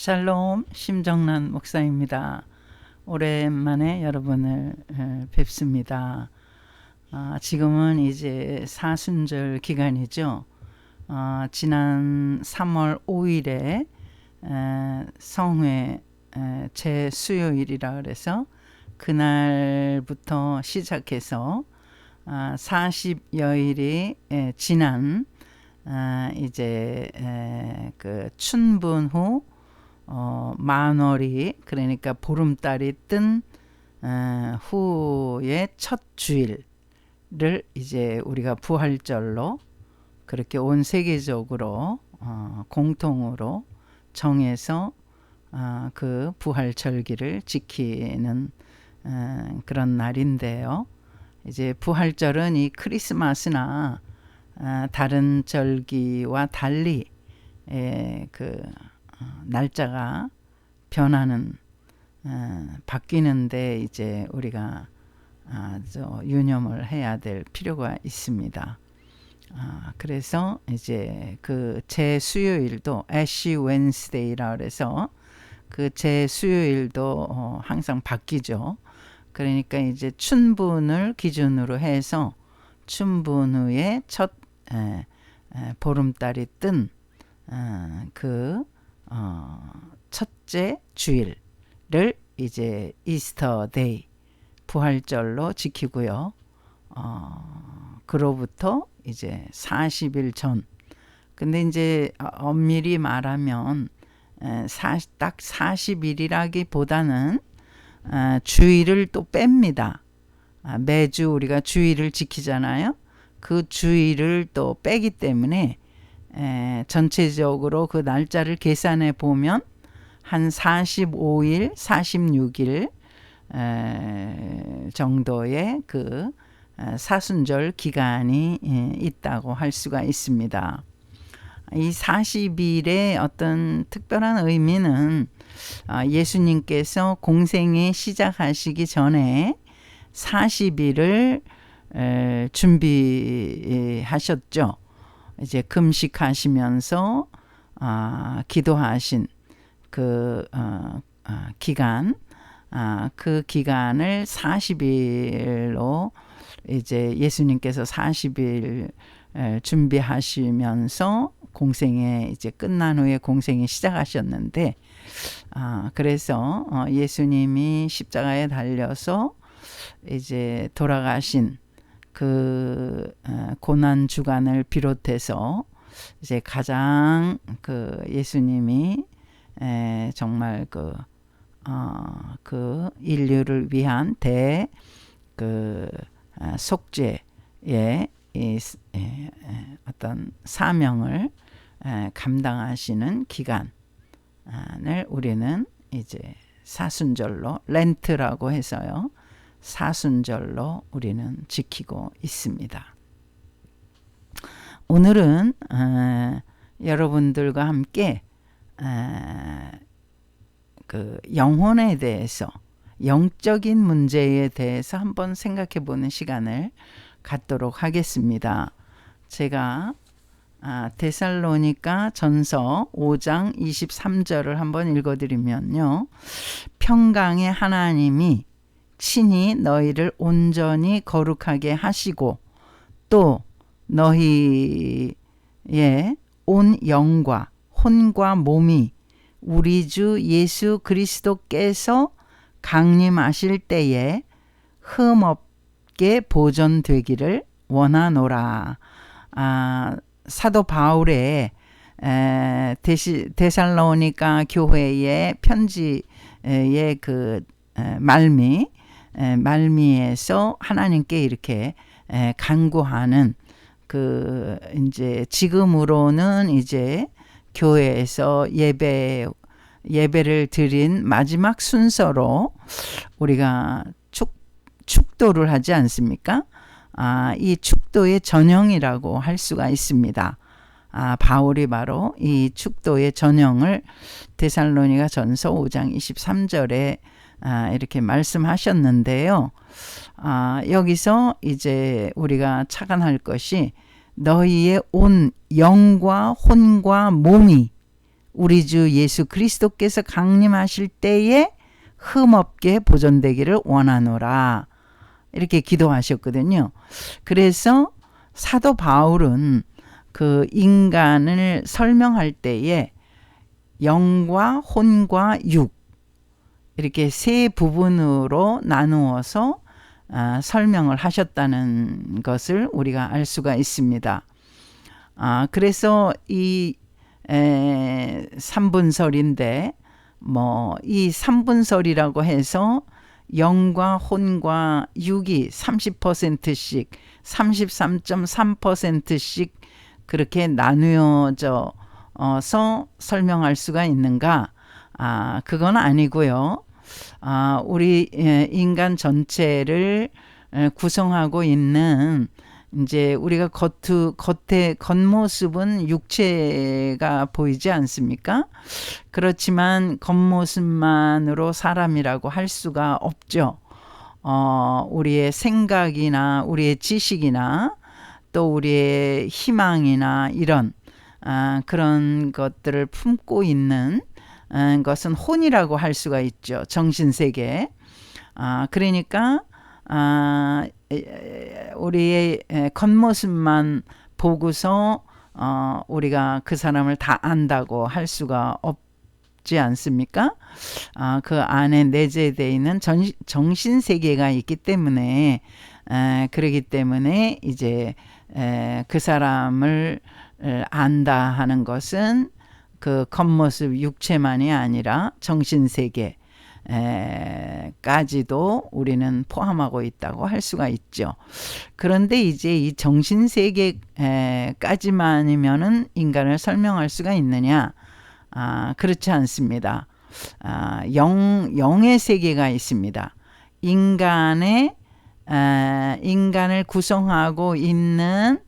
샬롬 심정란 목사입니다. 오랜만에 여러분을 뵙습니다. 지금은 이제 사순절 기간이죠. 지난 3월 5일에 성회 제수요일이라 그래서 그날부터 시작해서 40여일이 지난 이제 그 춘분 후 만월이 그러니까 보름달이 뜬 후의 첫 주일을 이제 우리가 부활절로 그렇게 온 세계적으로 공통으로 정해서 그 부활절기를 지키는 그런 날인데요. 이제 부활절은 이 크리스마스나 다른 절기와 달리 그 날짜가 변하는 바뀌는데 이제 우리가 유념을 해야 될 필요가 있습니다. 그래서 이제 그 제수요일도 애쉬 웬스데이라 그래서 그 제수요일도 항상 바뀌죠. 그러니까 이제 춘분을 기준으로 해서 춘분 후에 첫 보름달이 뜬 그 첫째 주일을 이제 이스터 데이 부활절로 지키고요. 그로부터 이제 40일 전. 근데 이제 엄밀히 말하면 딱 40일이라기보다는 주일을 또 뺍니다. 매주 우리가 주일을 지키잖아요. 그 주일을 또 빼기 때문에 전체적으로 그 날짜를 계산해 보면 한 45일, 46일 정도의 그 사순절 기간이 있다고 할 수가 있습니다. 이 40일의 어떤 특별한 의미는 예수님께서 공생에 시작하시기 전에 40일을 준비하셨죠. 이제 금식하시면서 기도하신 그 기간, 그 기간을 40일로 이제 예수님께서 40일 준비하시면서 공생에 이제 끝난 후에 공생이 시작하셨는데, 그래서 예수님이 십자가에 달려서 이제 돌아가신 그 고난 주간을 비롯해서 이제 가장 그 예수님이 정말 그 인류를 위한 그 속죄의 어떤 사명을 감당하시는 기간을 우리는 이제 사순절로 렌트라고 해서요. 사순절로 우리는 지키고 있습니다. 오늘은 여러분들과 함께 그 영혼에 대해서 영적인 문제에 대해서 한번 생각해 보는 시간을 갖도록 하겠습니다. 제가 데살로니가 전서 5장 23절을 한번 읽어드리면요. 평강의 하나님이 친히 너희를 온전히 거룩하게 하시고 또 너희의 온 영과 혼과 몸이 우리 주 예수 그리스도께서 강림하실 때에 흠없게 보존되기를 원하노라. 사도 바울의 데살로니가 교회의 편지의 그 말미에서 하나님께 이렇게 간구하는 그 이제 지금으로는 이제 교회에서 예배를 드린 마지막 순서로 우리가 축도를 하지 않습니까? 이 축도의 전형이라고 할 수가 있습니다. 바울이 바로 이 축도의 전형을 데살로니가 전서 5장 23절에 이렇게 말씀하셨는데요. 여기서 이제 우리가 착안할 것이 너희의 온 영과 혼과 몸이 우리 주 예수 그리스도께서 강림하실 때에 흠없게 보존되기를 원하노라. 이렇게 기도하셨거든요. 그래서 사도 바울은 그 인간을 설명할 때에 영과 혼과 육 이렇게 세 부분으로 나누어서 설명을 하셨다는 것을 우리가 알 수가 있습니다. 그래서 이 3분설인데 이 3분설이라고 해서 영과 혼과 육이 30%씩 33.3%씩 그렇게 나누어져서 설명할 수가 있는가? 그건 아니고요. 우리 인간 전체를 구성하고 있는 이제 우리가 겉모습은 육체가 보이지 않습니까? 그렇지만 겉모습만으로 사람이라고 할 수가 없죠. 우리의 생각이나 우리의 지식이나 또 우리의 희망이나 이런 그런 것들을 품고 있는 것은 혼이라고 할 수가 있죠. 정신세계. 그러니까 우리의 겉모습만 보고서 우리가 그 사람을 다 안다고 할 수가 없지 않습니까? 그 안에 내재되어 있는 정신세계가 있기 때문에 그러기 때문에 이제 그 사람을 안다 하는 것은 그 겉모습 육체만이 아니라 정신세계 까지도 우리는 포함하고 있다고 할 수가 있죠. 그런데 이제 이 정신세계까지만이면은 인간을 설명할 수가 있느냐? 그렇지 않습니다. 영의 세계가 있습니다. 인간을 구성하고 있는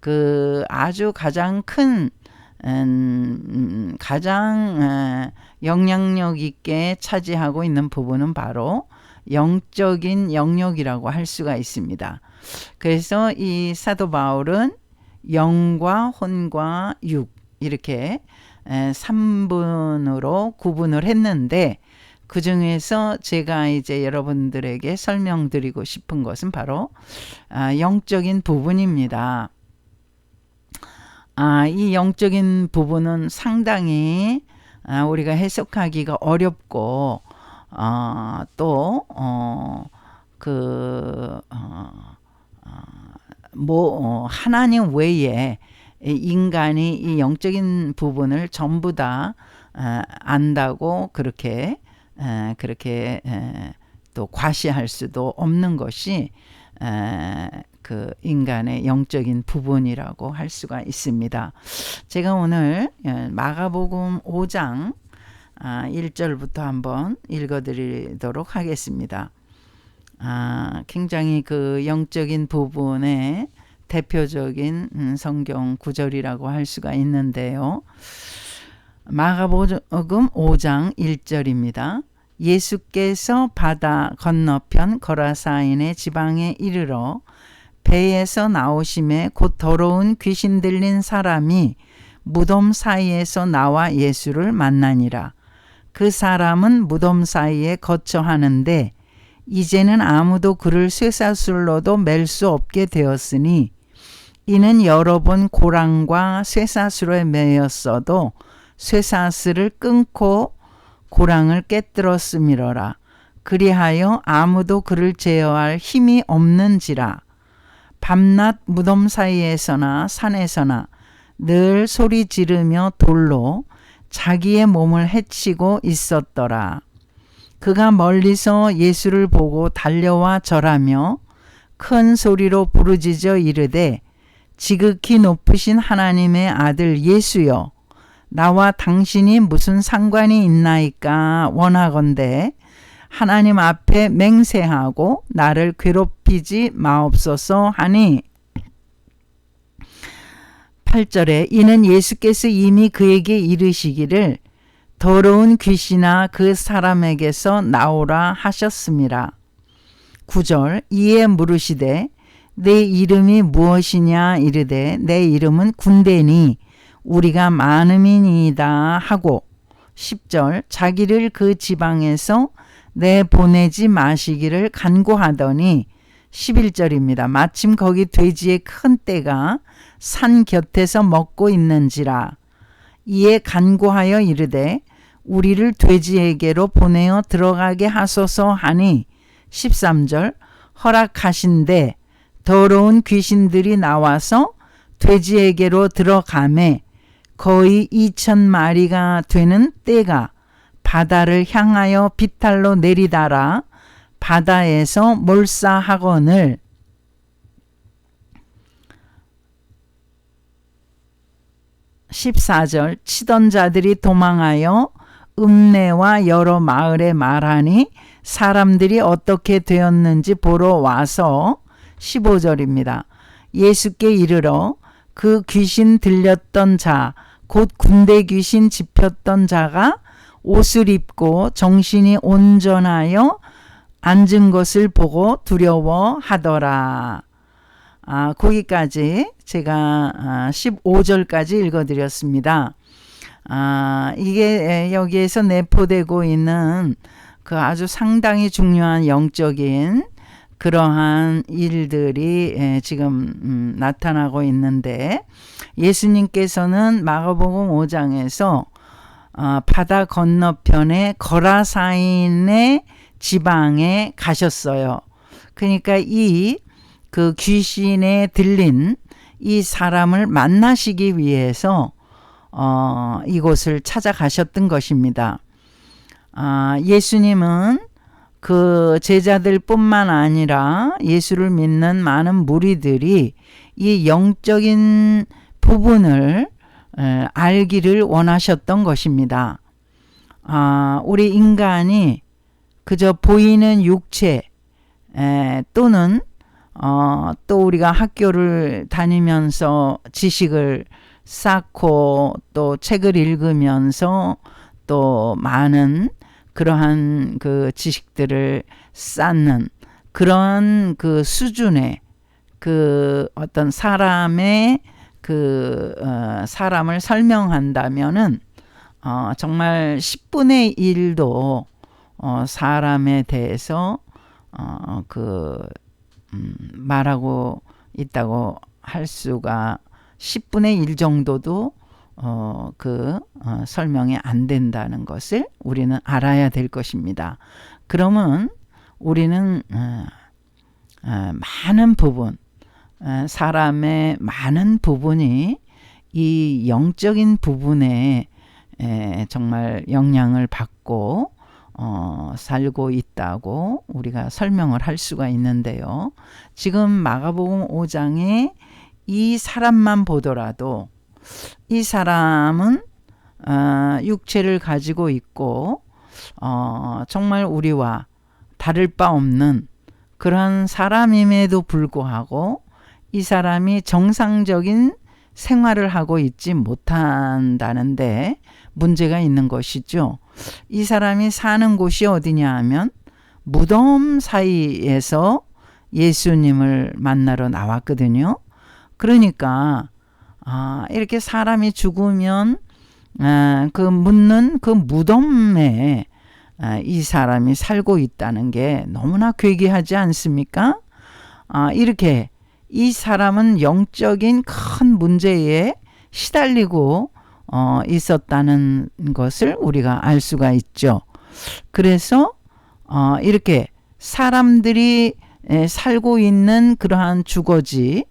그 아주 가장 큰 가장 영향력 있게 차지하고 있는 부분은 바로 영적인 영역이라고 할 수가 있습니다. 그래서 이 사도 바울은 영과 혼과 육 이렇게 3분으로 구분을 했는데 그 중에서 제가 이제 여러분들에게 설명드리고 싶은 것은 바로 영적인 부분입니다. 이 영적인 부분은 상당히 우리가 해석하기가 어렵고 하나님 외에 인간이 이 영적인 부분을 전부 다 안다고 그렇게 또 과시할 수도 없는 것이 그 인간의 영적인 부분이라고 할 수가 있습니다. 제가 오늘 마가복음 5장 1절부터 한번 읽어드리도록 하겠습니다. 굉장히 그 영적인 부분의 대표적인 성경 구절이라고 할 수가 있는데요. 마가복음 5장 1절입니다. 예수께서 바다 건너편 거라사인의 지방에 이르러 배에서 나오심에 곧 더러운 귀신 들린 사람이 무덤 사이에서 나와 예수를 만나니라. 그 사람은 무덤 사이에 거처하는데 이제는 아무도 그를 쇠사슬로도 맬 수 없게 되었으니 이는 여러 번 고랑과 쇠사슬에 매였어도 쇠사슬을 끊고 고랑을 깨뜨렸음이로라. 그리하여 아무도 그를 제어할 힘이 없는지라. 밤낮 무덤 사이에서나 산에서나 늘 소리 지르며 돌로 자기의 몸을 해치고 있었더라. 그가 멀리서 예수를 보고 달려와 절하며 큰 소리로 부르짖어 이르되 지극히 높으신 하나님의 아들 예수여, 나와 당신이 무슨 상관이 있나이까? 원하건대 하나님 앞에 맹세하고 나를 괴롭히지 마옵소서 하니 8절에 이는 예수께서 이미 그에게 이르시기를 더러운 귀신아 그 사람에게서 나오라 하셨음이라. 9절 이에 물으시되 내 이름이 무엇이냐 이르되 내 이름은 군대니 우리가 많음이니이다 하고 10절 자기를 그 지방에서 내보내지 마시기를 간구하더니 11절입니다. 마침 거기 돼지의 큰 떼가 산 곁에서 먹고 있는지라. 이에 간구하여 이르되 우리를 돼지에게로 보내어 들어가게 하소서 하니 13절 허락하신대 더러운 귀신들이 나와서 돼지에게로 들어가매 거의 2,000마리가 되는 떼가 바다를 향하여 비탈로 내리다라 바다에서 몰사하거늘 14절 치던 자들이 도망하여 읍내와 여러 마을에 말하니 사람들이 어떻게 되었는지 보러 와서 15절입니다. 예수께 이르러 그 귀신 들렸던 자, 곧 군대 귀신 집혔던 자가 옷을 입고 정신이 온전하여 앉은 것을 보고 두려워하더라. 거기까지 제가 15절까지 읽어드렸습니다. 이게 여기에서 내포되고 있는 그 아주 상당히 중요한 영적인 그러한 일들이 지금 나타나고 있는데 예수님께서는 마가복음 5장에서 바다 건너편에 거라사인의 지방에 가셨어요. 그러니까 그 귀신에 들린 이 사람을 만나시기 위해서 이곳을 찾아가셨던 것입니다. 예수님은 그 제자들뿐만 아니라 예수를 믿는 많은 무리들이 이 영적인 부분을 알기를 원하셨던 것입니다. 우리 인간이 그저 보이는 육체 또는 또 우리가 학교를 다니면서 지식을 쌓고 또 책을 읽으면서 또 많은 그러한 그 지식들을 쌓는 그런 그 수준의 그 어떤 사람의 그 사람을 설명한다면은 정말 10분의 1도 사람에 대해서 말하고 있다고 할 수가 10분의 1 정도도 설명이 안 된다는 것을 우리는 알아야 될 것입니다. 그러면 우리는 많은 부분, 사람의 많은 부분이 이 영적인 부분에 정말 영향을 받고 살고 있다고 우리가 설명을 할 수가 있는데요. 지금 마가복음 5장에 이 사람만 보더라도 이 사람은 육체를 가지고 있고 정말 우리와 다를 바 없는 그런 사람임에도 불구하고 이 사람이 정상적인 생활을 하고 있지 못한다는데 문제가 있는 것이죠. 이 사람이 사는 곳이 어디냐 하면 무덤 사이에서 예수님을 만나러 나왔거든요. 그러니까 이렇게 사람이 죽으면 그 묻는 그 무덤에 이 사람이 살고 있다는 게 너무나 괴기하지 않습니까? 이렇게 이 사람은 영적인 큰 문제에 시달리고 있었다는 것을 우리가 알 수가 있죠. 그래서 이렇게 사람들이 살고 있는 그러한 주거지,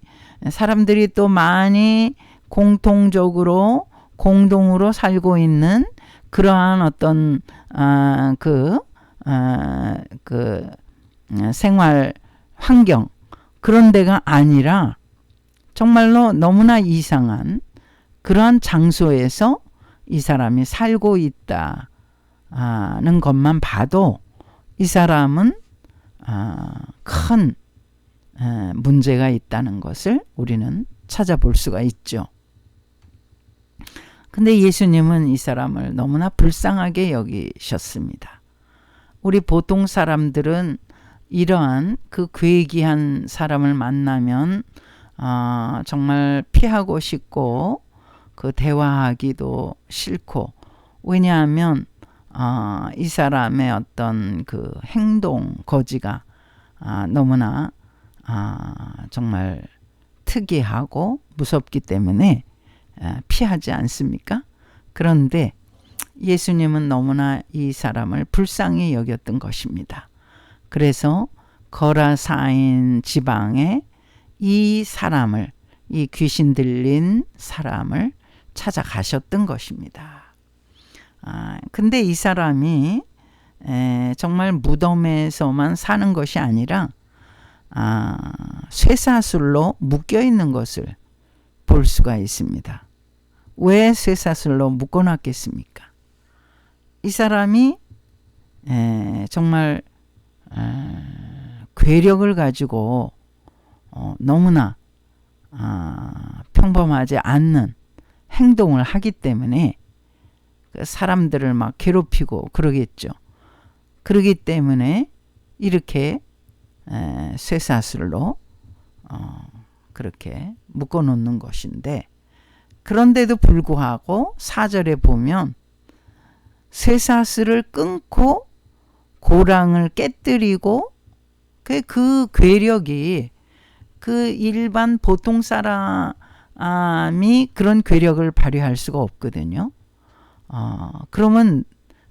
사람들이 또 많이 공통적으로 공동으로 살고 있는 그러한 어떤 생활 환경, 그런 데가 아니라 정말로 너무나 이상한 그러한 장소에서 이 사람이 살고 있다는 것만 봐도 이 사람은 큰 문제가 있다는 것을 우리는 찾아볼 수가 있죠. 근데 예수님은 이 사람을 너무나 불쌍하게 여기셨습니다. 우리 보통 사람들은 이러한 그 괴기한 사람을 만나면 정말 피하고 싶고 그 대화하기도 싫고, 왜냐하면 이 사람의 어떤 그 행동 거지가 너무나 정말 특이하고 무섭기 때문에 피하지 않습니까? 그런데 예수님은 너무나 이 사람을 불쌍히 여겼던 것입니다. 그래서 거라사인 지방에 이 사람을, 이 귀신 들린 사람을 찾아가셨던 것입니다. 근데 이 사람이 정말 무덤에서만 사는 것이 아니라 쇠사슬로 묶여 있는 것을 볼 수가 있습니다. 왜 쇠사슬로 묶어놨겠습니까? 이 사람이 정말 괴력을 가지고 너무나 평범하지 않는 행동을 하기 때문에 사람들을 막 괴롭히고 그러겠죠. 그러기 때문에 이렇게 쇠사슬로 그렇게 묶어놓는 것인데, 그런데도 불구하고 4절에 보면 쇠사슬을 끊고 고랑을 깨뜨리고 그 괴력이 그 일반 보통 사람이 그런 괴력을 발휘할 수가 없거든요. 그러면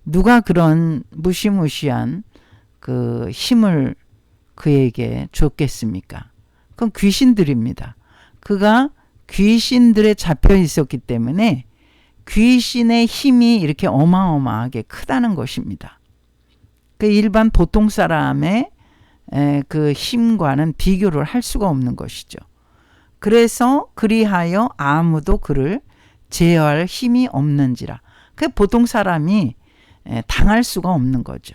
누가 그런 무시무시한 그 힘을 그에게 줬겠습니까? 그건 귀신들입니다. 그가 귀신들에 잡혀 있었기 때문에 귀신의 힘이 이렇게 어마어마하게 크다는 것입니다. 그 일반 보통 사람의 그 힘과는 비교를 할 수가 없는 것이죠. 그래서 그리하여 아무도 그를 제어할 힘이 없는지라. 그 보통 사람이 당할 수가 없는 거죠.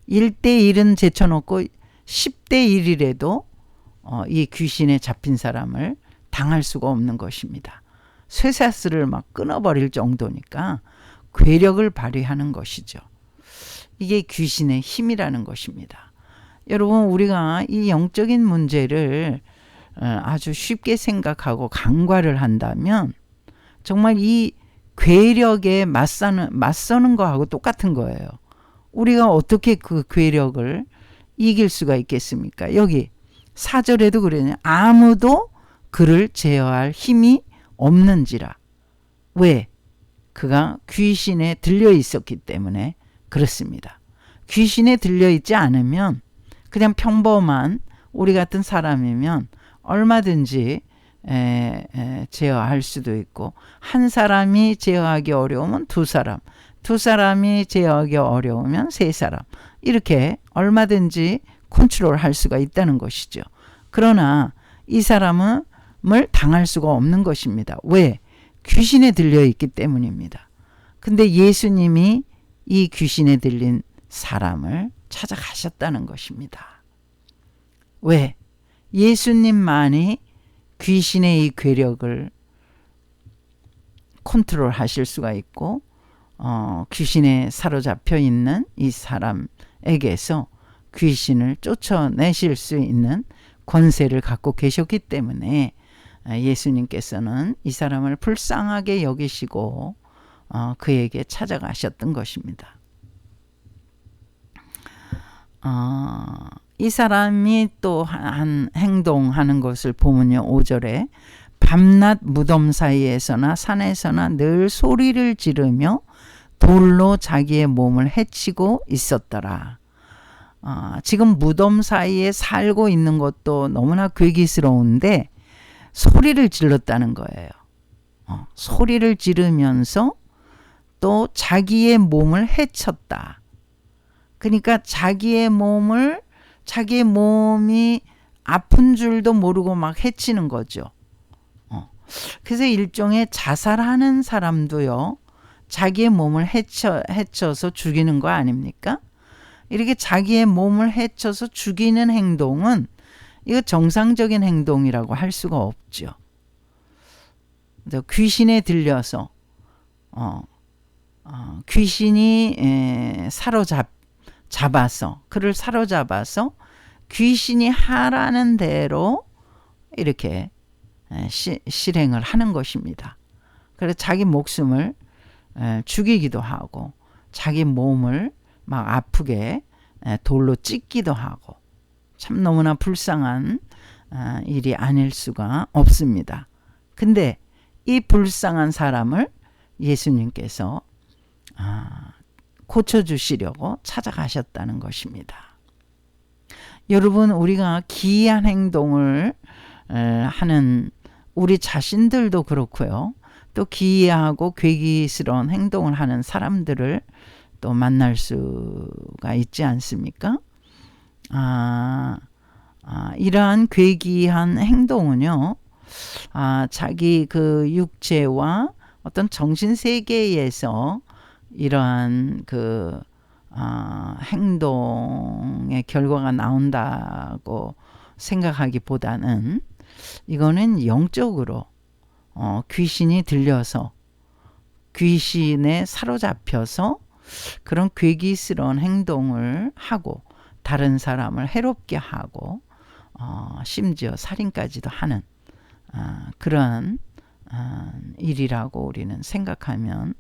1대1은 제쳐놓고 10대1이라도 이 귀신에 잡힌 사람을 당할 수가 없는 것입니다. 쇠사슬을 막 끊어버릴 정도니까 괴력을 발휘하는 것이죠. 이게 귀신의 힘이라는 것입니다. 여러분, 우리가 이 영적인 문제를 아주 쉽게 생각하고 간과를 한다면 정말 이 괴력에 맞서는 거하고 똑같은 거예요. 우리가 어떻게 그 괴력을 이길 수가 있겠습니까? 여기 4절에도 그러냐. 아무도 그를 제어할 힘이 없는지라. 왜? 그가 귀신에 들려 있었기 때문에 그렇습니다. 귀신에 들려 있지 않으면 그냥 평범한 우리 같은 사람이면 얼마든지 제어할 수도 있고, 한 사람이 제어하기 어려우면 두 사람이 제어하기 어려우면 세 사람, 이렇게 얼마든지 컨트롤할 수가 있다는 것이죠. 그러나 이 사람을 당할 수가 없는 것입니다. 왜? 귀신에 들려 있기 때문입니다. 근데 예수님이 이 귀신에 들린 사람을 찾아가셨다는 것입니다. 왜? 예수님만이 귀신의 이 괴력을 컨트롤 하실 수가 있고, 귀신에 사로잡혀 있는 이 사람에게서 귀신을 쫓아내실 수 있는 권세를 갖고 계셨기 때문에 예수님께서는 이 사람을 불쌍하게 여기시고 그에게 찾아가셨던 것입니다. 이 사람이 또 한 행동하는 것을 보면요, 5절에 밤낮 무덤 사이에서나 산에서나 늘 소리를 지르며 돌로 자기의 몸을 해치고 있었더라. 지금 무덤 사이에 살고 있는 것도 너무나 괴기스러운데 소리를 질렀다는 거예요. 소리를 지르면서 또 자기의 몸을 해쳤다. 그러니까 자기의 몸이 아픈 줄도 모르고 막 해치는 거죠. 그래서 일종의 자살하는 사람도요, 자기의 몸을 해쳐서 죽이는 거 아닙니까? 이렇게 자기의 몸을 해쳐서 죽이는 행동은 이거 정상적인 행동이라고 할 수가 없죠. 귀신에 들려서 귀신이 그를 사로잡아서 귀신이 하라는 대로 이렇게 실행을 하는 것입니다. 그래서 자기 목숨을 죽이기도 하고 자기 몸을 막 아프게 돌로 찢기도 하고 참 너무나 불쌍한 일이 아닐 수가 없습니다. 근데 이 불쌍한 사람을 예수님께서 고쳐주시려고 찾아가셨다는 것입니다. 여러분, 우리가 기이한 행동을 하는 우리 자신들도 그렇고요. 또 기이하고 괴기스러운 행동을 하는 사람들을 또 만날 수가 있지 않습니까? 이러한 괴기한 행동은요, 자기 그 육체와 어떤 정신 세계에서 이러한 그 행동의 결과가 나온다고 생각하기보다는 이거는 영적으로 귀신이 들려서 귀신에 사로잡혀서 그런 괴기스러운 행동을 하고 다른 사람을 해롭게 하고 심지어 살인까지도 하는 그런 일이라고 우리는 생각하면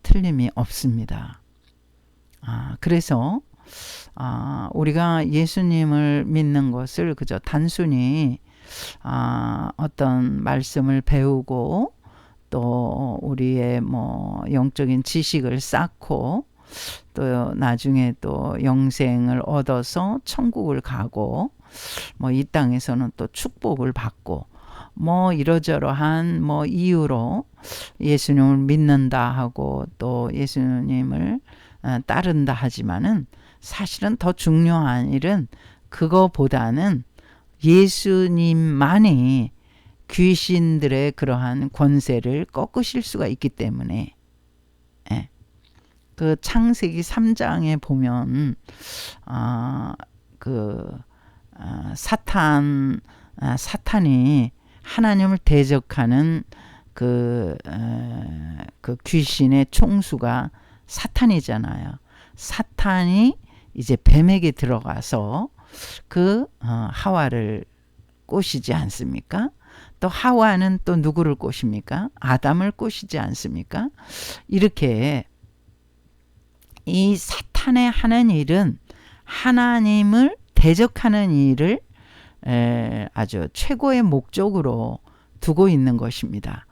틀림이 없습니다. 그래서 우리가 예수님을 믿는 것을 그저 단순히 어떤 말씀을 배우고 또 우리의 뭐 영적인 지식을 쌓고 또 나중에 또 영생을 얻어서 천국을 가고 뭐 이 땅에서는 또 축복을 받고 뭐 이러저러한 뭐 이유로 예수님을 믿는다 하고 또 예수님을 따른다 하지만은 사실은 더 중요한 일은 그거보다는 예수님만이 귀신들의 그러한 권세를 꺾으실 수가 있기 때문에 그 창세기 3장에 보면 사탄이 하나님을 대적하는 그 귀신의 총수가 사탄이잖아요. 사탄이 이제 뱀에게 들어가서 하와를 꼬시지 않습니까? 또 하와는 또 누구를 꼬십니까? 아담을 꼬시지 않습니까? 이렇게 이 사탄의 하는 일은 하나님을 대적하는 일을 아주 최고의 목적으로 두고 있는 것입니다.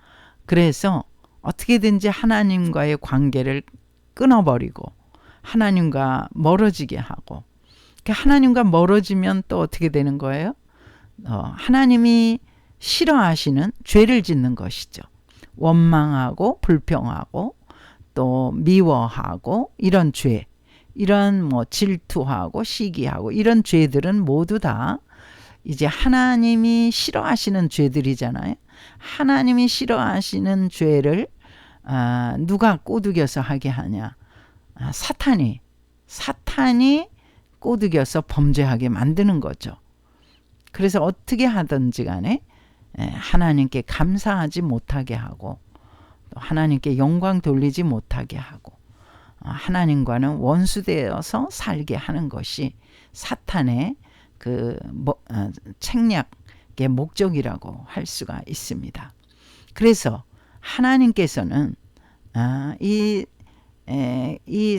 그래서 어떻게든지 하나님과의 관계를 끊어버리고 하나님과 멀어지게 하고 하나님과 멀어지면 또 어떻게 되는 거예요? 하나님이 싫어하시는 죄를 짓는 것이죠. 원망하고 불평하고 또 미워하고 이런 죄, 이런 뭐 질투하고 시기하고 이런 죄들은 모두 다 이제 하나님이 싫어하시는 죄들이잖아요. 하나님이 싫어하시는 죄를 누가 꼬드겨서 하게 하냐? 사탄이 꼬드겨서 범죄하게 만드는 거죠. 그래서 어떻게 하든지 간에 하나님께 감사하지 못하게 하고 또 하나님께 영광 돌리지 못하게 하고 하나님과는 원수되어서 살게 하는 것이 사탄의 책략의 목적이라고 할 수가 있습니다. 그래서 하나님께서는 이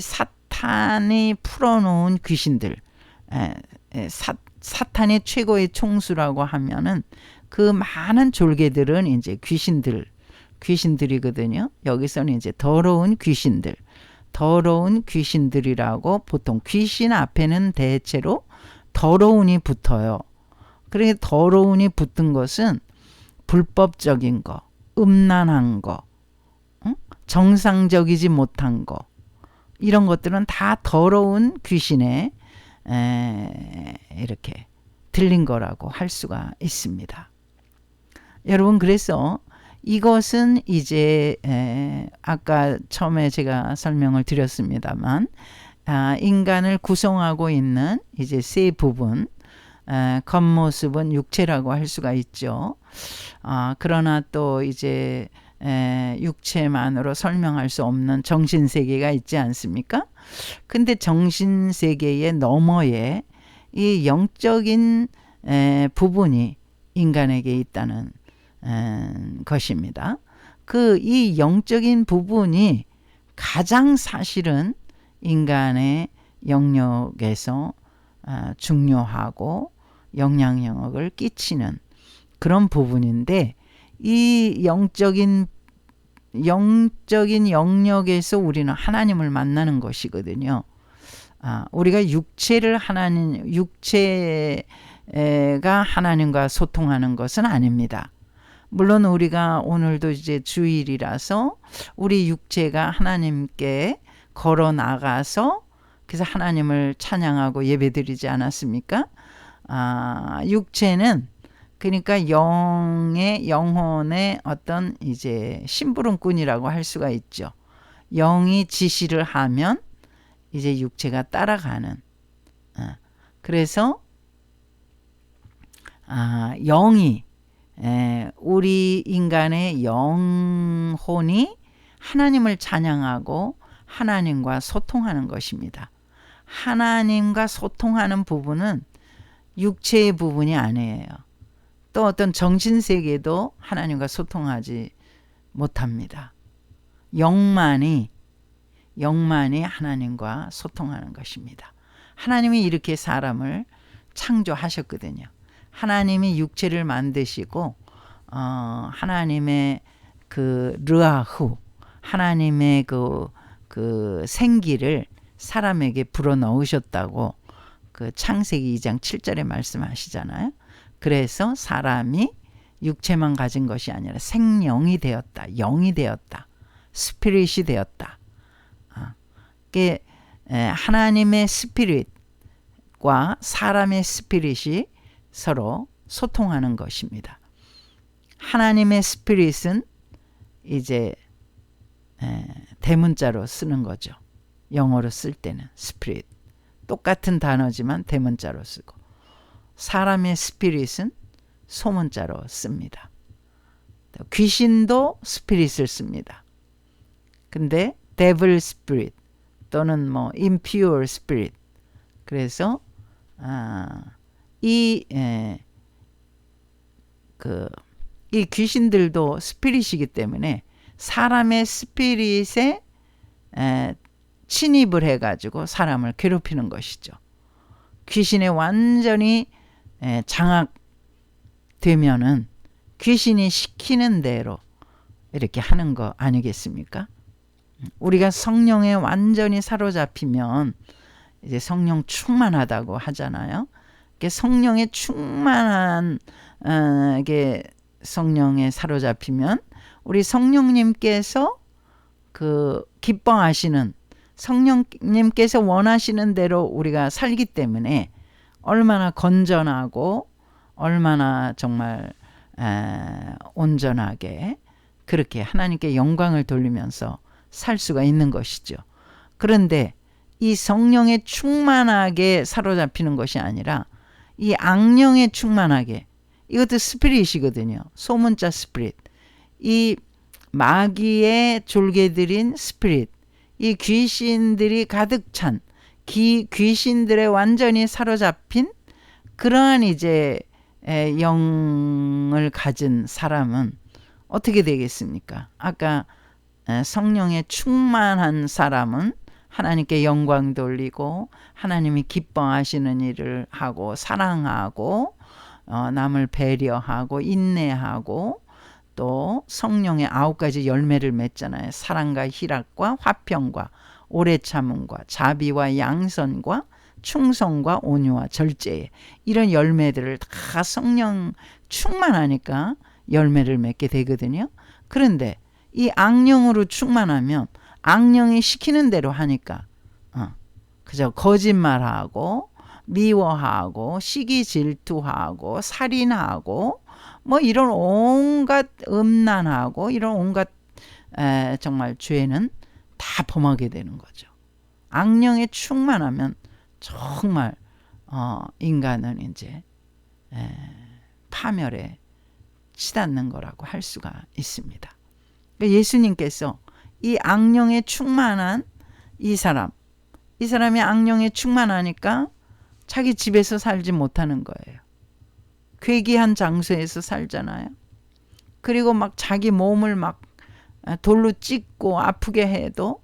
사탄이 풀어놓은 귀신들, 사탄의 최고의 총수라고 하면은 그 많은 졸개들은 이제 귀신들이거든요. 여기서는 이제 더러운 귀신들이라고 보통 귀신 앞에는 대체로 더러운이 붙어요. 그러니까 더러운이 붙은 것은 불법적인 거, 음란한 거, 정상적이지 못한 거, 이런 것들은 다 더러운 귀신에 이렇게 들린 거라고 할 수가 있습니다. 여러분, 그래서 이것은 이제 아까 처음에 제가 설명을 드렸습니다만 인간을 구성하고 있는 이제 세 부분, 겉모습은 육체라고 할 수가 있죠. 그러나 또 이제 육체만으로 설명할 수 없는 정신세계가 있지 않습니까? 근데 정신세계의 너머에 이 영적인 부분이 인간에게 있다는 것입니다. 이 영적인 부분이 가장 사실은 인간의 영역에서 중요하고 영향력을 끼치는 그런 부분인데, 이 영적인 영역에서 우리는 하나님을 만나는 것이거든요. 우리가 육체가 하나님과 소통하는 것은 아닙니다. 물론 우리가 오늘도 이제 주일이라서 우리 육체가 하나님께 걸어 나가서 그래서 하나님을 찬양하고 예배드리지 않았습니까? 육체는 그러니까 영혼의 어떤 이제 심부름꾼이라고 할 수가 있죠. 영이 지시를 하면 이제 육체가 따라가는. 그래서 영이 우리 인간의 영혼이 하나님을 찬양하고 하나님과 소통하는 것입니다. 하나님과 소통하는 부분은 육체의 부분이 아니에요. 또 어떤 정신세계도 하나님과 소통하지 못합니다. 영만이 하나님과 소통하는 것입니다. 하나님이 이렇게 사람을 창조하셨거든요. 하나님이 육체를 만드시고 하나님의 그 르아후, 하나님의 그 생기를 사람에게 불어넣으셨다고 그 창세기 2장 7절에 말씀하시잖아요. 그래서 사람이 육체만 가진 것이 아니라 생명이 되었다, 영이 되었다, 스피릿이 되었다. 하나님의 스피릿과 사람의 스피릿이 서로 소통하는 것입니다. 하나님의 스피릿은 이제 대문자로 쓰는 거죠. 영어로 쓸 때는 스피릿. 똑같은 단어지만 대문자로 쓰고, 사람의 스피릿은 소문자로 씁니다. 귀신도 스피릿을 씁니다. 근데 devil spirit 또는 뭐 impure spirit. 그래서 이 귀신들도 스피릿이기 때문에 사람의 스피릿에 침입을 해가지고 사람을 괴롭히는 것이죠. 귀신에 완전히 장악되면은 귀신이 시키는 대로 이렇게 하는 거 아니겠습니까? 우리가 성령에 완전히 사로잡히면 이제 성령 충만하다고 하잖아요. 성령에 충만한 게 성령에 사로잡히면 우리 성령님께서 그 기뻐하시는, 성령님께서 원하시는 대로 우리가 살기 때문에 얼마나 건전하고 얼마나 정말 온전하게 그렇게 하나님께 영광을 돌리면서 살 수가 있는 것이죠. 그런데 이 성령에 충만하게 사로잡히는 것이 아니라 이 악령에 충만하게, 이것도 스피릿이거든요. 소문자 스피릿. 이 마귀의 졸개들인 스피릿, 이 귀신들이 가득 찬 귀신들에 완전히 사로잡힌 그러한 이제 영을 가진 사람은 어떻게 되겠습니까? 아까 성령에 충만한 사람은 하나님께 영광 돌리고 하나님이 기뻐하시는 일을 하고 사랑하고 남을 배려하고 인내하고 또 성령의 9가지 열매를 맺잖아요. 사랑과 희락과 화평과 오래 참음과 자비와 양선과 충성과 온유와 절제, 이런 열매들을 다 성령 충만하니까 열매를 맺게 되거든요. 그런데 이 악령으로 충만하면 악령이 시키는 대로 하니까 그저 거짓말하고 미워하고 시기 질투하고 살인하고 뭐 이런 온갖 음란하고 이런 온갖 정말 죄는 다 범하게 되는 거죠. 악령에 충만하면 정말 인간은 이제 파멸에 치닫는 거라고 할 수가 있습니다. 예수님께서 이 악령에 충만한 이 사람이 악령에 충만하니까 자기 집에서 살지 못하는 거예요. 괴기한 장소에서 살잖아요. 그리고 막 자기 몸을 막 돌로 찢고 아프게 해도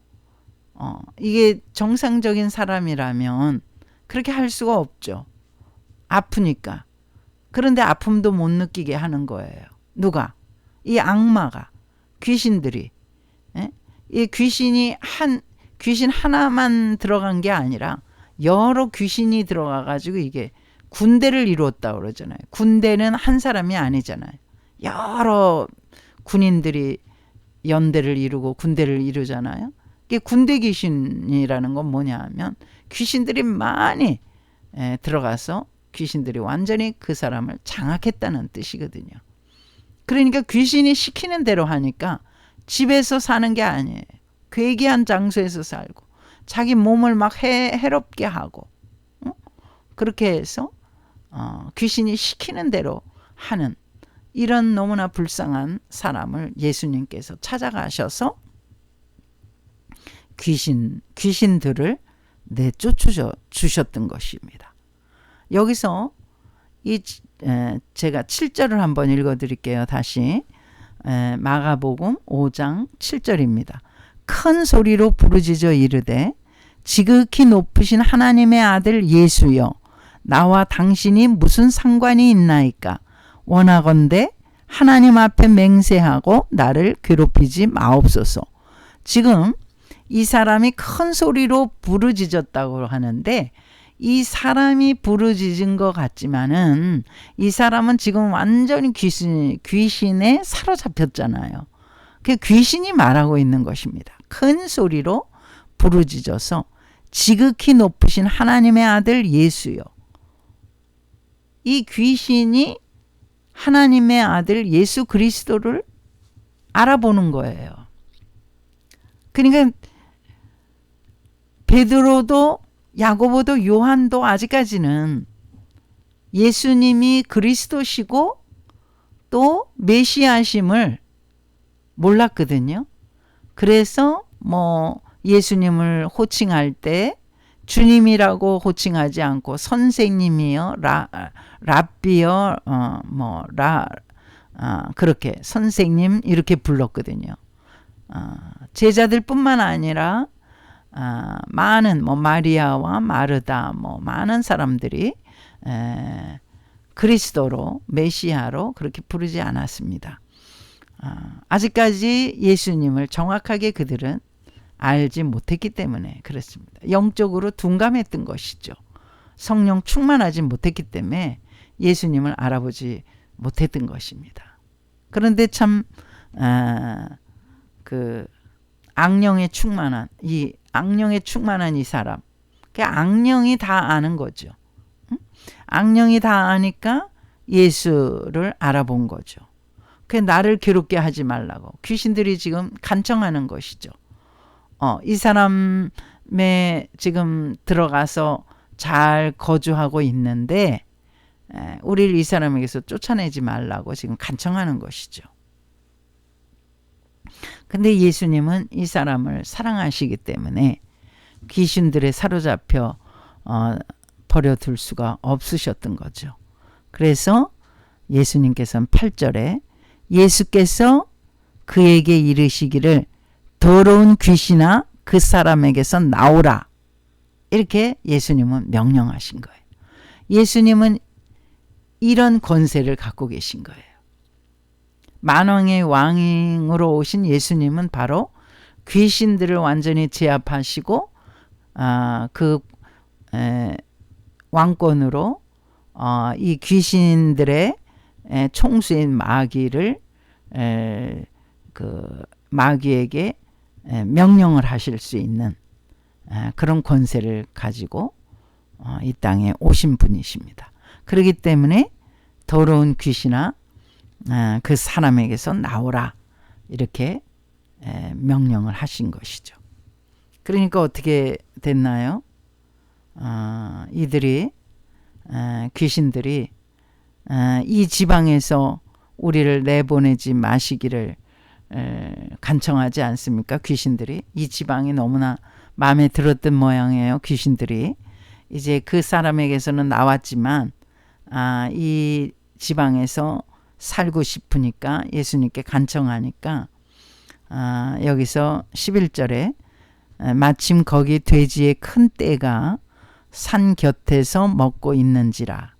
이게 정상적인 사람이라면 그렇게 할 수가 없죠. 아프니까. 그런데 아픔도 못 느끼게 하는 거예요. 누가? 이 악마가, 귀신들이. 이 귀신 하나만 들어간 게 아니라 여러 귀신이 들어가 가지고 이게 군대를 이루었다 그러잖아요. 군대는 한 사람이 아니잖아요. 여러 군인들이 연대를 이루고 군대를 이루잖아요. 이게 군대 귀신이라는 건 뭐냐 하면 귀신들이 많이 들어가서 귀신들이 완전히 그 사람을 장악했다는 뜻이거든요. 그러니까 귀신이 시키는 대로 하니까 집에서 사는 게 아니에요. 괴기한 장소에서 살고 자기 몸을 막 해롭게 하고 그렇게 해서 귀신이 시키는 대로 하는 이런 너무나 불쌍한 사람을 예수님께서 찾아가셔서 귀신들을 내쫓아 주셨던 것입니다. 여기서 제가 7절을 한번 읽어드릴게요. 다시 마가복음 5장 7절입니다. 큰 소리로 부르짖어 이르되 지극히 높으신 하나님의 아들 예수여 나와 당신이 무슨 상관이 있나이까 원하건대 하나님 앞에 맹세하고 나를 괴롭히지 마옵소서. 지금 이 사람이 큰 소리로 부르짖었다고 하는데 이 사람이 부르짖은 것 같지만은 이 사람은 지금 완전히 귀신에 사로잡혔잖아요. 그 귀신이 말하고 있는 것입니다. 큰 소리로 부르짖어서 지극히 높으신 하나님의 아들 예수요. 이 귀신이 하나님의 아들 예수 그리스도를 알아보는 거예요. 그러니까 베드로도 야고보도 요한도 아직까지는 예수님이 그리스도시고 또 메시아심을 몰랐거든요. 그래서 예수님을 호칭할 때 주님이라고 호칭하지 않고 선생님이요, 랍비요, 그렇게 선생님 이렇게 불렀거든요. 제자들뿐만 아니라 많은 마리아와 마르다 많은 사람들이 그리스도로 메시아로 그렇게 부르지 않았습니다. 아직까지 예수님을 정확하게 그들은 알지 못했기 때문에 그렇습니다. 영적으로 둔감했던 것이죠. 성령 충만하지 못했기 때문에 예수님을 알아보지 못했던 것입니다. 그런데 참 악령에 충만한 이 사람, 그 악령이 다 아는 거죠. 악령이 다 아니까 예수를 알아본 거죠. 그 나를 괴롭게 하지 말라고 귀신들이 지금 간청하는 것이죠. 이 사람의 지금 들어가서 잘 거주하고 있는데 우리를 이 사람에게서 쫓아내지 말라고 지금 간청하는 것이죠. 근데 예수님은 이 사람을 사랑하시기 때문에 귀신들에 사로잡혀 버려둘 수가 없으셨던 거죠. 그래서 예수님께서는 8절에 예수께서 그에게 이르시기를 더러운 귀신아 그 사람에게서 나오라. 이렇게 예수님은 명령하신 거예요. 예수님은 이런 권세를 갖고 계신 거예요. 만왕의 왕으로 오신 예수님은 바로 귀신들을 완전히 제압하시고 그 왕권으로 이 귀신들의 총수인 마귀를 그 마귀에게 명령을 하실 수 있는 그런 권세를 가지고 이 땅에 오신 분이십니다. 그렇기 때문에 더러운 귀신아 그 사람에게서 나오라 이렇게 명령을 하신 것이죠. 그러니까 어떻게 됐나요? 이들이 귀신들이 이 지방에서 우리를 내보내지 마시기를 간청하지 않습니까? 귀신들이 이 지방이 너무나 마음에 들었던 모양이에요. 귀신들이 이제 그 사람에게서는 나왔지만 이 지방에서 살고 싶으니까 예수님께 간청하니까 여기서 11절에 마침 거기 돼지의 큰 떼가 산 곁에서 먹고 있는지라.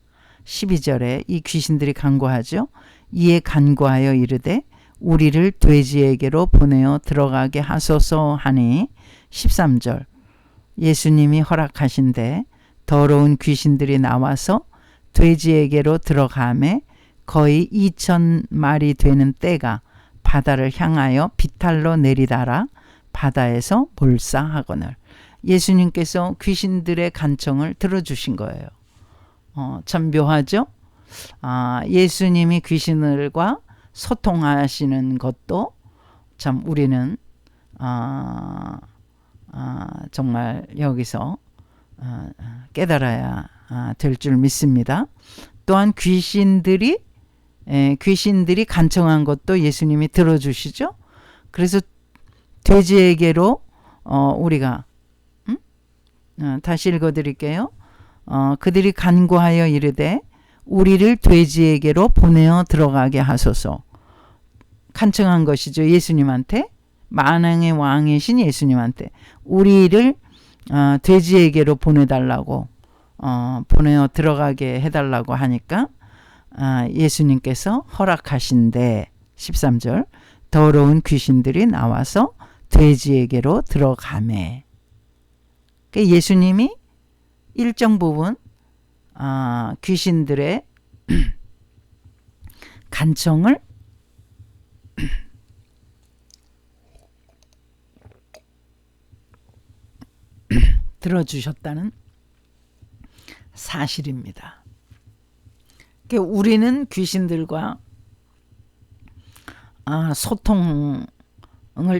12절에 이 귀신들이 간구하죠. 이에 간구하여 이르되 우리를 돼지에게로 보내어 들어가게 하소서 하니 13절 예수님이 허락하신대 더러운 귀신들이 나와서 돼지에게로 들어가매 거의 2,000마리 되는 떼가 바다를 향하여 비탈로 내리다라 바다에서 몰사하거늘. 예수님께서 귀신들의 간청을 들어주신 거예요. 참 묘하죠? 예수님이 귀신들과 소통하시는 것도 참 우리는 정말 여기서 깨달아야 될 줄 믿습니다. 또한 귀신들이 간청한 것도 예수님이 들어주시죠. 그래서 돼지에게로 우리가 다시 읽어드릴게요. 그들이 간구하여 이르되 우리를 돼지에게로 보내어 들어가게 하소서. 간청한 것이죠. 예수님한테, 만왕의 왕이신 예수님한테 우리를 돼지에게로 보내달라고 보내어 들어가게 해달라고 하니까 예수님께서 허락하신데 13절 더러운 귀신들이 나와서 돼지에게로 들어가매. 그러니까 예수님이 일정 부분 귀신들의 간청을 들어주셨다는 사실입니다. 그러니까 우리는 귀신들과 소통을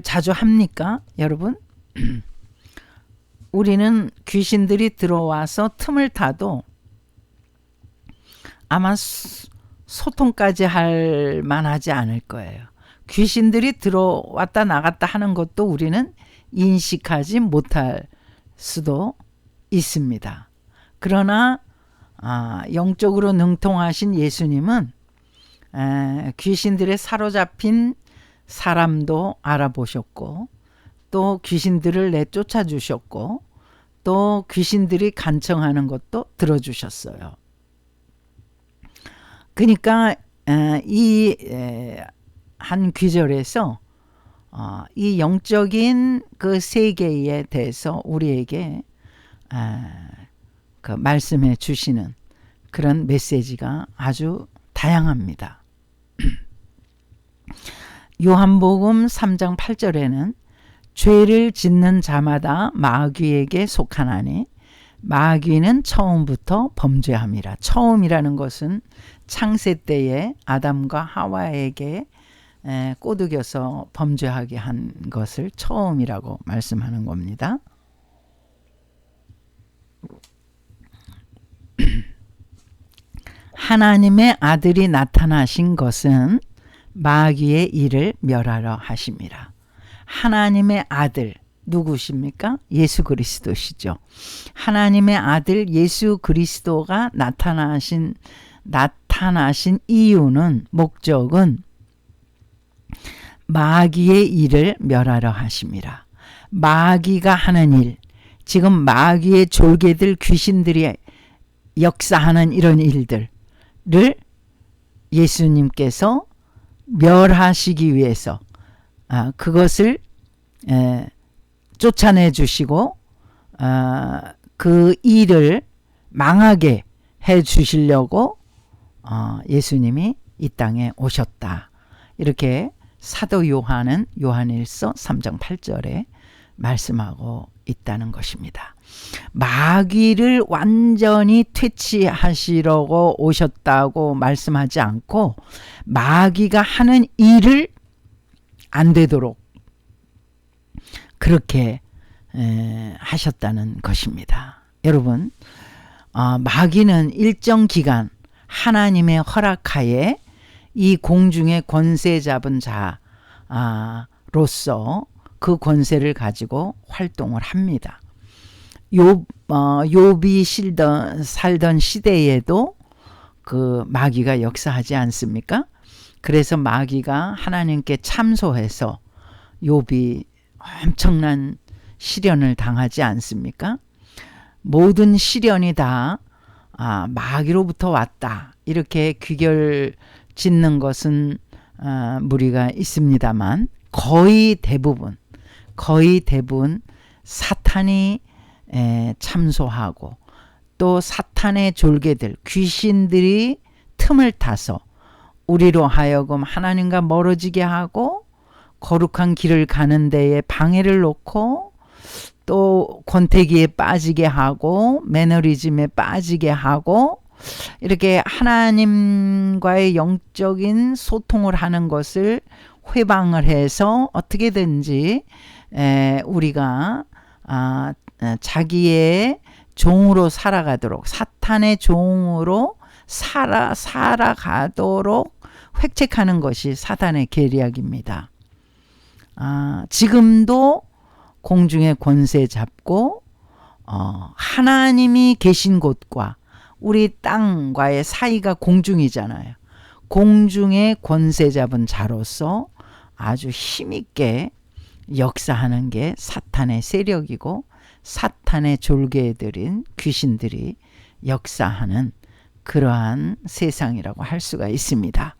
자주 합니까, 여러분? 우리는 귀신들이 들어와서 틈을 타도 아마 소통까지 할 만하지 않을 거예요. 귀신들이 들어왔다 나갔다 하는 것도 우리는 인식하지 못할 수도 있습니다. 그러나 영적으로 능통하신 예수님은 귀신들에 사로잡힌 사람도 알아보셨고 또 귀신들을 내쫓아 주셨고 또 귀신들이 간청하는 것도 들어주셨어요. 그러니까 이 한 귀절에서 이 영적인 그 세계에 대해서 우리에게 그 말씀해 주시는 그런 메시지가 아주 다양합니다. 요한복음 3장 8절에는 죄를 짓는 자마다 마귀에게 속하나니 마귀는 처음부터 범죄함이라. 처음이라는 것은 창세 때에 아담과 하와에게 꼬드겨서 범죄하게 한 것을 처음이라고 말씀하는 겁니다. 하나님의 아들이 나타나신 것은 마귀의 일을 멸하려 하심이라. 하나님의 아들 누구십니까? 예수 그리스도시죠. 하나님의 아들 예수 그리스도가 나타나신 이유는, 목적은 마귀의 일을 멸하려 하심이라. 마귀가 하는 일, 지금 마귀의 졸개들 귀신들이 역사하는 이런 일들을 예수님께서 멸하시기 위해서 그것을 쫓아내 주시고 그 일을 망하게 해 주시려고 예수님이 이 땅에 오셨다. 이렇게 사도 요한은 요한일서 3장 8절에 말씀하고 있다는 것입니다. 마귀를 완전히 퇴치하시려고 오셨다고 말씀하지 않고 마귀가 하는 일을 안 되도록 그렇게 하셨다는 것입니다. 여러분, 마귀는 일정 기간 하나님의 허락하에 이 공중의 권세 잡은 자로서 그 권세를 가지고 활동을 합니다. 욥이 살던 시대에도 그 마귀가 역사하지 않습니까? 그래서 마귀가 하나님께 참소해서 욥이 엄청난 시련을 당하지 않습니까? 모든 시련이 다 마귀로부터 왔다. 이렇게 귀결 짓는 것은 무리가 있습니다만 거의 대부분 사탄이 참소하고 또 사탄의 졸개들 귀신들이 틈을 타서 우리로 하여금 하나님과 멀어지게 하고 거룩한 길을 가는 데에 방해를 놓고 또 권태기에 빠지게 하고 매너리즘에 빠지게 하고 이렇게 하나님과의 영적인 소통을 하는 것을 회방을 해서 어떻게든지 우리가 자기의 종으로 살아가도록 사탄의 종으로 살아가도록 획책하는 것이 사탄의 계략입니다. 지금도 공중의 권세 잡고 하나님이 계신 곳과 우리 땅과의 사이가 공중이잖아요. 공중의 권세 잡은 자로서 아주 힘있게 역사하는 게 사탄의 세력이고 사탄의 졸개들인 귀신들이 역사하는 그러한 세상이라고 할 수가 있습니다.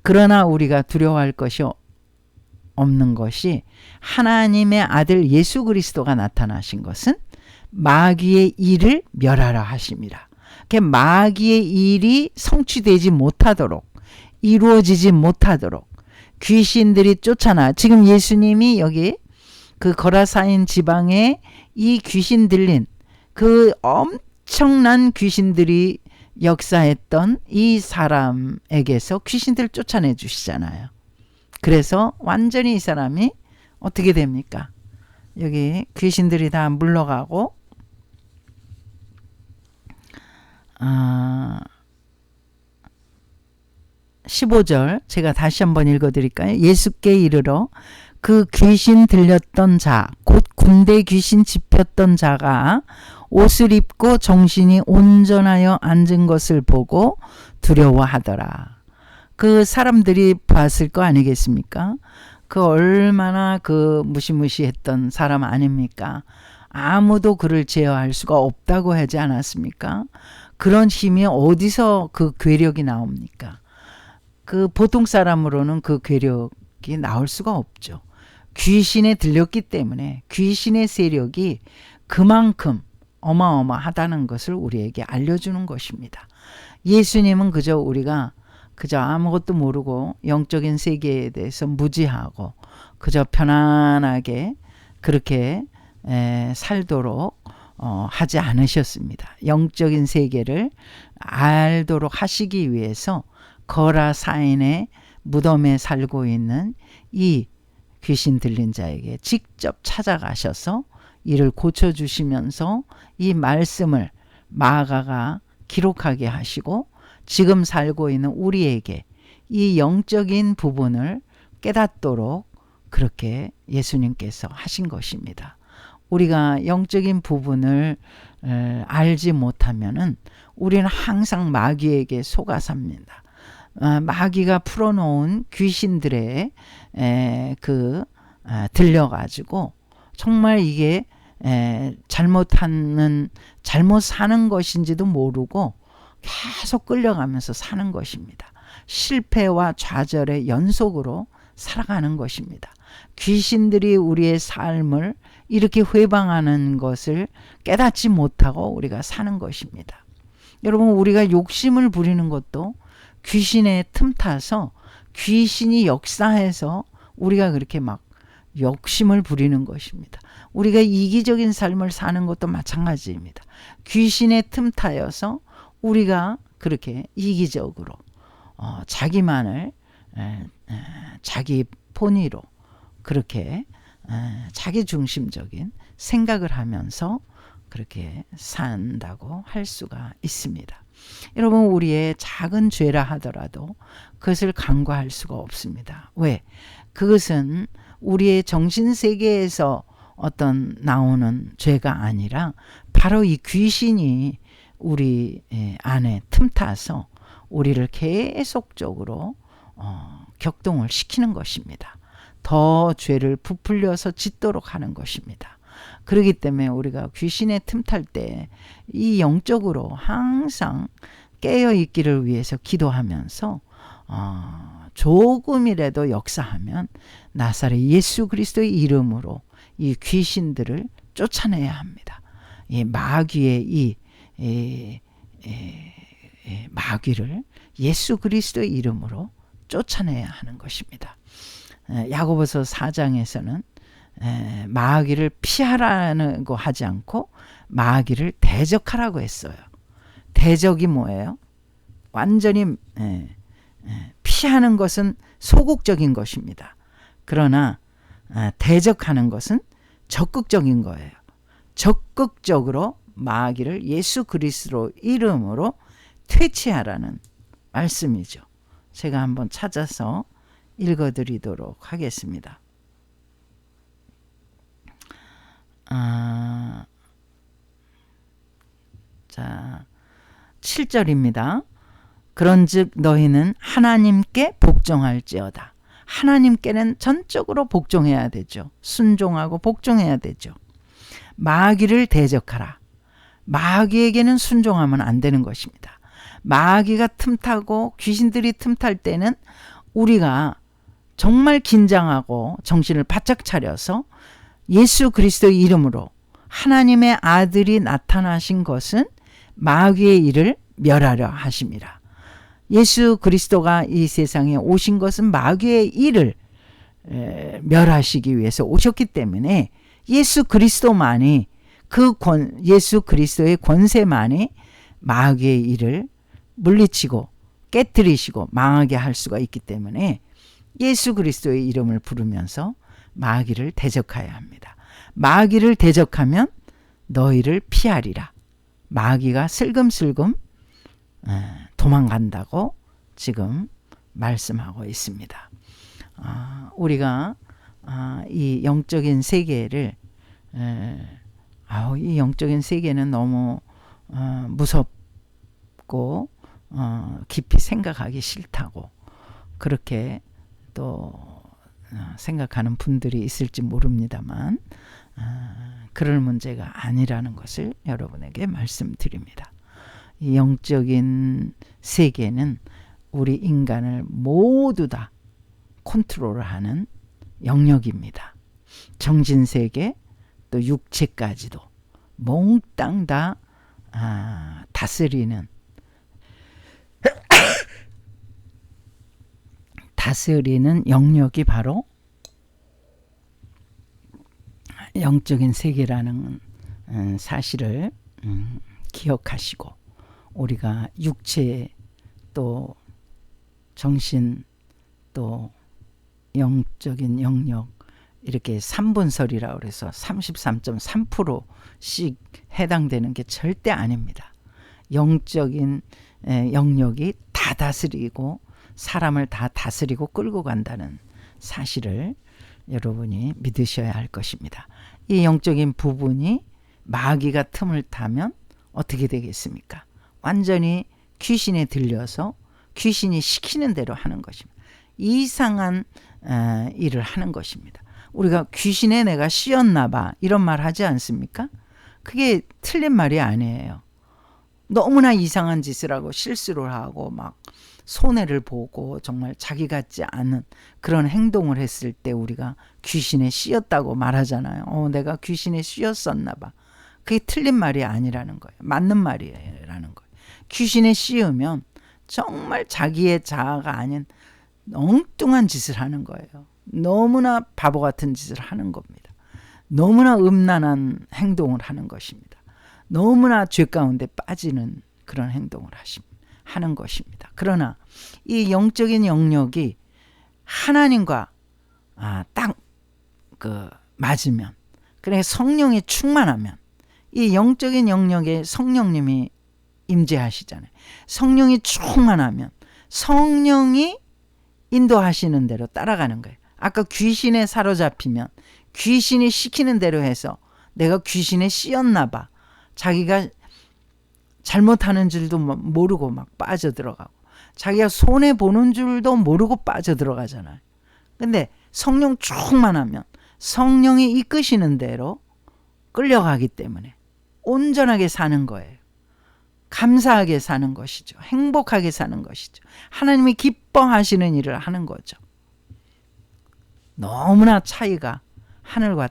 그러나 우리가 두려워할 것이 없는 것이 하나님의 아들 예수 그리스도가 나타나신 것은 마귀의 일을 멸하라 하십니다. 마귀의 일이 성취되지 못하도록 이루어지지 못하도록 귀신들이 쫓아나 지금 예수님이 여기 그 거라사인 지방에 이 귀신 들린 그 엄청난 귀신들이 역사했던 이 사람에게서 귀신들을 쫓아내 주시잖아요. 그래서 완전히 이 사람이 어떻게 됩니까? 여기 귀신들이 다 물러가고 15절 제가 다시 한번 읽어드릴까요? 예수께 이르러 그 귀신 들렸던 자, 곧 군대 귀신 집혔던 자가 옷을 입고 정신이 온전하여 앉은 것을 보고 두려워하더라. 그 사람들이 봤을 거 아니겠습니까? 그 얼마나 그 무시무시했던 사람 아닙니까? 아무도 그를 제어할 수가 없다고 하지 않았습니까? 그런 힘이 어디서 그 괴력이 나옵니까? 그 보통 사람으로는 그 괴력이 나올 수가 없죠. 귀신에 들렸기 때문에 귀신의 세력이 그만큼 어마어마하다는 것을 우리에게 알려주는 것입니다. 예수님은 우리가 그저 아무것도 모르고 영적인 세계에 대해서 무지하고 그저 편안하게 그렇게 살도록 하지 않으셨습니다. 영적인 세계를 알도록 하시기 위해서 거라사인의 무덤에 살고 있는 이 귀신 들린 자에게 직접 찾아가셔서 이를 고쳐주시면서 이 말씀을 마가가 기록하게 하시고 지금 살고 있는 우리에게 이 영적인 부분을 깨닫도록 그렇게 예수님께서 하신 것입니다. 우리가 영적인 부분을 알지 못하면은 우리는 항상 마귀에게 속아 삽니다. 마귀가 풀어놓은 귀신들의 들려가지고 정말 이게 잘못 사는 것인지도 모르고 계속 끌려가면서 사는 것입니다. 실패와 좌절의 연속으로 살아가는 것입니다. 귀신들이 우리의 삶을 이렇게 회방하는 것을 깨닫지 못하고 우리가 사는 것입니다. 여러분, 우리가 욕심을 부리는 것도 귀신의 틈타서 귀신이 역사해서 우리가 그렇게 막 욕심을 부리는 것입니다. 우리가 이기적인 삶을 사는 것도 마찬가지입니다. 귀신의 틈타여서 우리가 그렇게 이기적으로 자기만을 자기 본의로 그렇게 자기 중심적인 생각을 하면서 그렇게 산다고 할 수가 있습니다. 여러분, 우리의 작은 죄라 하더라도 그것을 간과할 수가 없습니다. 왜? 그것은 우리의 정신세계에서 어떤 나오는 죄가 아니라 바로 이 귀신이 우리 안에 틈타서 우리를 계속적으로 격동을 시키는 것입니다. 더 죄를 부풀려서 짓도록 하는 것입니다. 그렇기 때문에 우리가 귀신에 틈탈 때 이 영적으로 항상 깨어 있기를 위해서 기도하면서 조금이라도 역사하면 나사렛 예수 그리스도의 이름으로 이 귀신들을 쫓아내야 합니다. 이 마귀의 마귀를 예수 그리스도의 이름으로 쫓아내야 하는 것입니다. 야고보서 4장에서는 마귀를 피하라는 거 하지 않고 마귀를 대적하라고 했어요. 대적이 뭐예요? 완전히 피하는 것은 소극적인 것입니다. 그러나 대적하는 것은 적극적인 거예요. 적극적으로 마귀를 예수 그리스도 이름으로 퇴치하라는 말씀이죠. 제가 한번 찾아서 읽어드리도록 하겠습니다. 자, 7절입니다. 그런즉 너희는 하나님께 복종할지어다. 하나님께는 전적으로 복종해야 되죠. 순종하고 복종해야 되죠. 마귀를 대적하라. 마귀에게는 순종하면 안 되는 것입니다. 마귀가 틈타고 귀신들이 틈탈 때는 우리가 정말 긴장하고 정신을 바짝 차려서 예수 그리스도의 이름으로 하나님의 아들이 나타나신 것은 마귀의 일을 멸하려 하심이라. 예수 그리스도가 이 세상에 오신 것은 마귀의 일을 멸하시기 위해서 오셨기 때문에 예수 그리스도만이 예수 그리스도의 권세만이 마귀의 일을 물리치고 깨뜨리시고 망하게 할 수가 있기 때문에 예수 그리스도의 이름을 부르면서 마귀를 대적해야 합니다. 마귀를 대적하면 너희를 피하리라. 마귀가 슬금슬금 도망간다고 지금 말씀하고 있습니다. 우리가 이 영적인 세계를 이 영적인 세계는 너무 무섭고 깊이 생각하기 싫다고 그렇게 또 생각하는 분들이 있을지 모릅니다만 그럴 문제가 아니라는 것을 여러분에게 말씀드립니다. 이 영적인 세계는 우리 인간을 모두 다 컨트롤하는 영역입니다. 정신세계 또 육체까지도 몽땅 다 다스리는 영역이 바로 영적인 세계라는 사실을 기억하시고 우리가 육체 또 정신 또 영적인 영역 이렇게 3분설이라고 그래서 33.3%씩 해당되는 게 절대 아닙니다. 영적인 영역이 다 다스리고 사람을 다 다스리고 끌고 간다는 사실을 여러분이 믿으셔야 할 것입니다. 이 영적인 부분이 마귀가 틈을 타면 어떻게 되겠습니까? 완전히 귀신에 들려서 귀신이 시키는 대로 하는 것입니다. 이상한 일을 하는 것입니다. 우리가 귀신에 내가 씌었나 봐 이런 말 하지 않습니까? 그게 틀린 말이 아니에요. 너무나 이상한 짓을 하고 실수를 하고 막 손해를 보고 정말 자기 같지 않은 그런 행동을 했을 때 우리가 귀신에 씌었다고 말하잖아요. 내가 귀신에 씌었었나 봐. 그게 틀린 말이 아니라는 거예요. 맞는 말이라는 거예요. 귀신에 씌우면 정말 자기의 자아가 아닌 엉뚱한 짓을 하는 거예요. 너무나 바보 같은 짓을 하는 겁니다. 너무나 음란한 행동을 하는 것입니다. 너무나 죄 가운데 빠지는 그런 행동을 하는 것입니다. 그러나 이 영적인 영역이 하나님과 딱 맞으면, 그래 성령이 충만하면, 이 영적인 영역에 성령님이 임재하시잖아요. 성령이 충만하면 성령이 인도하시는 대로 따라가는 거예요. 아까 귀신에 사로잡히면 귀신이 시키는 대로 해서 내가 귀신에 씌었나 봐. 자기가 잘못하는 줄도 모르고 막 빠져들어가고 자기가 손해보는 줄도 모르고 빠져들어가잖아요. 근데 성령 충만하면 성령이 이끄시는 대로 끌려가기 때문에 온전하게 사는 거예요. 감사하게 사는 것이죠. 행복하게 사는 것이죠. 하나님이 기뻐하시는 일을 하는 거죠. 너무나 차이가 하늘과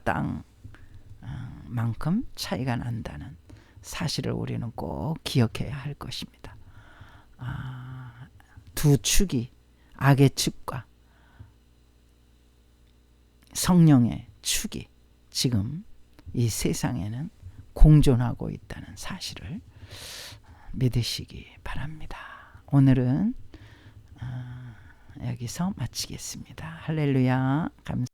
땅만큼 차이가 난다는 사실을 우리는 꼭 기억해야 할 것입니다. 두 축이 악의 축과 성령의 축이 지금 이 세상에는 공존하고 있다는 사실을 믿으시기 바랍니다. 오늘은 여기서 마치겠습니다. 할렐루야. 감사합니다.